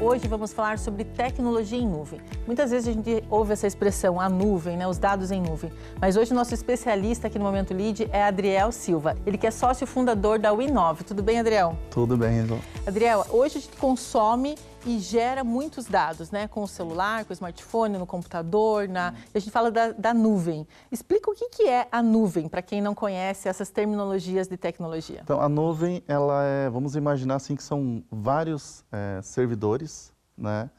Hoje vamos falar sobre tecnologia em nuvem. Muitas vezes a gente ouve essa expressão, a nuvem, né, os dados em nuvem. Mas hoje o nosso especialista aqui no Momento Lead é Adriel Silva. Ele que é sócio fundador da Winove. Tudo bem, Adriel? Tudo bem, João. Adriel, hoje a gente consome e gera muitos dados, né? Com o celular, com o smartphone, no computador, a gente fala da nuvem. Explica o que é a nuvem, para quem não conhece essas terminologias de tecnologia. Então, a nuvem, ela vamos imaginar assim que são vários servidores, né?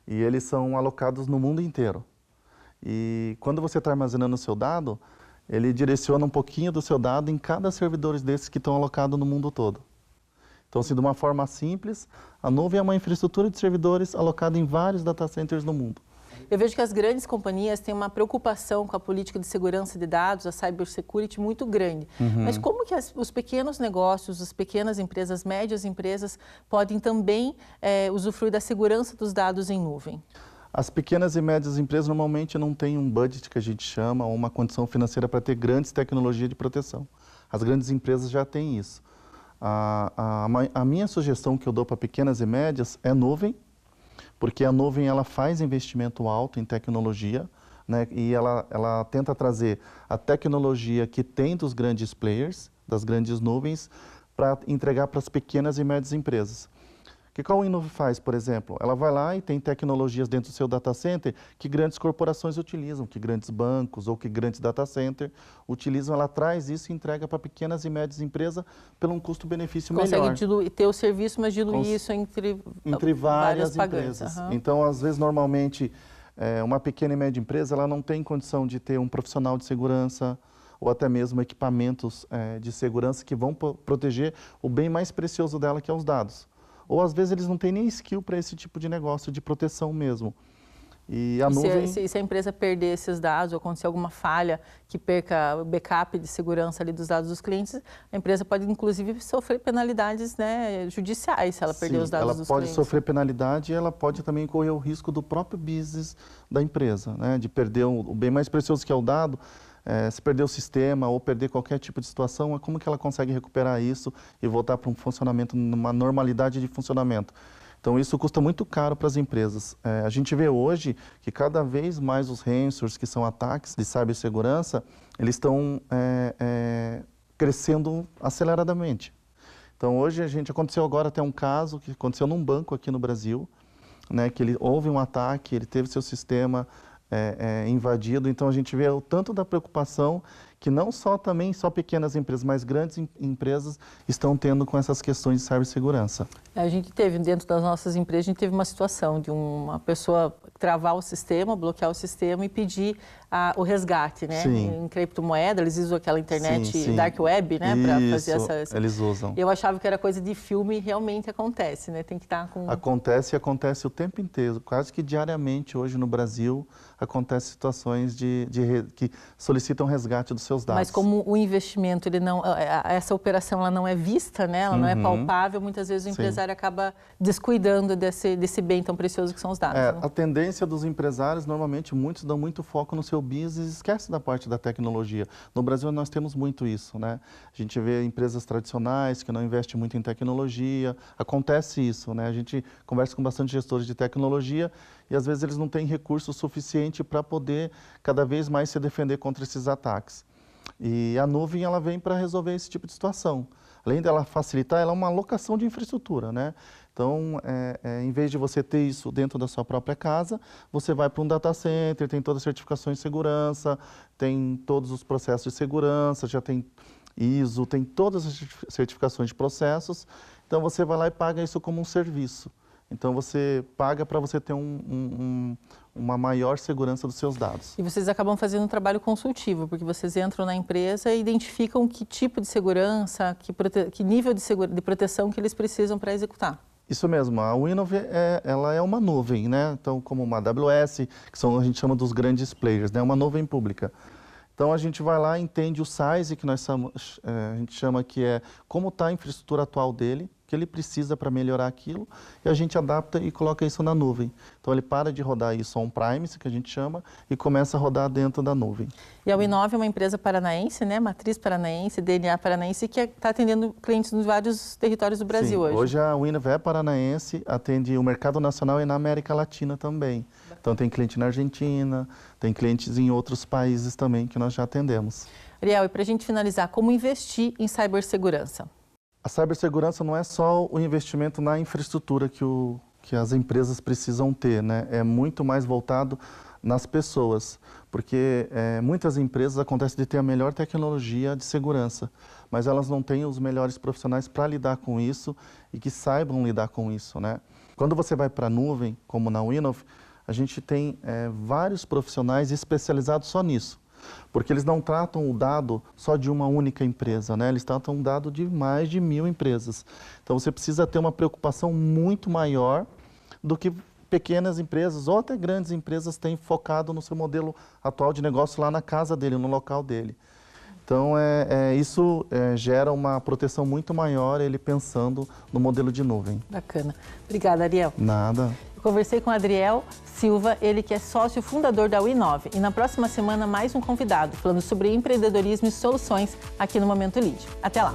E eles são alocados no mundo inteiro. E quando você está armazenando o seu dado, ele direciona um pouquinho do seu dado em cada servidor desses que estão alocados no mundo todo. Então, assim, de uma forma simples, a nuvem é uma infraestrutura de servidores alocada em vários data centers no mundo. Eu vejo que as grandes companhias têm uma preocupação com a política de segurança de dados, a cybersecurity, muito grande. Mas como que os pequenos negócios, as pequenas empresas, médias empresas, podem também usufruir da segurança dos dados em nuvem? As pequenas e médias empresas normalmente não têm um budget, que a gente chama, ou uma condição financeira para ter grandes tecnologias de proteção. As grandes empresas já têm isso. A minha sugestão que eu dou para pequenas e médias é nuvem, porque a nuvem ela faz investimento alto em tecnologia, né, e ela tenta trazer a tecnologia que tem dos grandes players, das grandes nuvens, para entregar para as pequenas e médias empresas. O que a Winove faz, por exemplo? Ela vai lá e tem tecnologias dentro do seu data center que grandes corporações utilizam, que grandes bancos ou que grandes data centers utilizam. Ela traz isso e entrega para pequenas e médias empresas pelo um custo-benefício melhor. Consegue ter o serviço, mas diluir isso entre várias empresas. Então, às vezes, normalmente, uma pequena e média empresa ela não tem condição de ter um profissional de segurança ou até mesmo equipamentos de segurança que vão proteger o bem mais precioso dela, que é os dados. Ou às vezes eles não têm nem skill para esse tipo de negócio, de proteção mesmo. E a nuvem... Se a empresa perder esses dados ou acontecer alguma falha que perca o backup de segurança ali dos dados dos clientes, a empresa pode inclusive sofrer penalidades, né, judiciais se ela perder os dados dos clientes. Ela pode sofrer penalidade e ela pode também correr o risco do próprio business da empresa, né, de perder o bem mais precioso que é o dado. Se perder o sistema ou perder qualquer tipo de situação, como que ela consegue recuperar isso e voltar para um funcionamento, numa normalidade de funcionamento? Então, isso custa muito caro para as empresas. A gente vê hoje que cada vez mais os ransomwares, que são ataques de cibersegurança, eles estão crescendo aceleradamente. Então, hoje aconteceu agora até um caso que aconteceu num banco aqui no Brasil, né, que houve um ataque, ele teve seu sistema invadido. Então a gente vê o tanto da preocupação que não só pequenas empresas, mas grandes empresas estão tendo com essas questões de cibersegurança. A gente teve, dentro das nossas empresas, a gente teve uma situação de uma pessoa travar o sistema, bloquear o sistema e pedir o resgate, né? Sim. Em criptomoeda, eles usam aquela internet sim. dark web, né? Para fazer essa... eles usam. Eu achava que era coisa de filme e realmente acontece, né? Tem que estar com... Acontece o tempo inteiro, quase que diariamente hoje no Brasil acontecem situações que solicitam resgate dos seus dados. Mas como o investimento, essa operação ela não é vista, né? Ela não é palpável, muitas vezes o empresário acaba descuidando desse bem tão precioso que são os dados. Né? A tendência dos empresários, normalmente, muitos dão muito foco no seu business e esquece da parte da tecnologia. No Brasil, nós temos muito isso, né? A gente vê empresas tradicionais que não investem muito em tecnologia, acontece isso, né? A gente conversa com bastante gestores de tecnologia e, às vezes, eles não têm recurso suficiente para poder, cada vez mais, se defender contra esses ataques. E a nuvem, ela vem para resolver esse tipo de situação. Além dela facilitar, ela é uma alocação de infraestrutura, né? Então, em vez de você ter isso dentro da sua própria casa, você vai para um data center, tem todas as certificações de segurança, tem todos os processos de segurança, já tem ISO, tem todas as certificações de processos. Então, você vai lá e paga isso como um serviço. Então, você paga para você ter uma maior segurança dos seus dados. E vocês acabam fazendo um trabalho consultivo, porque vocês entram na empresa e identificam que tipo de segurança, que nível de proteção que eles precisam para executar. Isso mesmo, a Winove ela é uma nuvem, né? Então, como uma AWS, que a gente chama dos grandes players, né? Uma nuvem pública. Então, a gente vai lá e entende o size, que a gente chama que é como está a infraestrutura atual dele, que ele precisa para melhorar aquilo, e a gente adapta e coloca isso na nuvem. Então ele para de rodar isso on-premise, que a gente chama, e começa a rodar dentro da nuvem. E a Winove é uma empresa paranaense, né? Matriz paranaense, DNA paranaense, que está atendendo clientes nos vários territórios do Brasil hoje. Hoje a Winove é paranaense, atende o mercado nacional e na América Latina também. Então tem cliente na Argentina, tem clientes em outros países também que nós já atendemos. Ariel, e para a gente finalizar, como investir em cibersegurança? A cibersegurança não é só o investimento na infraestrutura que as empresas precisam ter, né? É muito mais voltado nas pessoas, porque muitas empresas acontece de ter a melhor tecnologia de segurança, mas elas não têm os melhores profissionais para lidar com isso e que saibam lidar com isso, né? Quando você vai para a nuvem, como na Winove, a gente tem vários profissionais especializados só nisso. Porque eles não tratam o dado só de uma única empresa, né? Eles tratam o dado de mais de 1000 empresas. Então você precisa ter uma preocupação muito maior do que pequenas empresas ou até grandes empresas têm focado no seu modelo atual de negócio lá na casa dele, no local dele. Então isso gera uma proteção muito maior, ele pensando no modelo de nuvem. Bacana. Obrigada, Ariel. Nada. Eu conversei com Adriel Silva, ele que é sócio fundador da Winove. E na próxima semana, mais um convidado, falando sobre empreendedorismo e soluções aqui no Momento Lead. Até lá!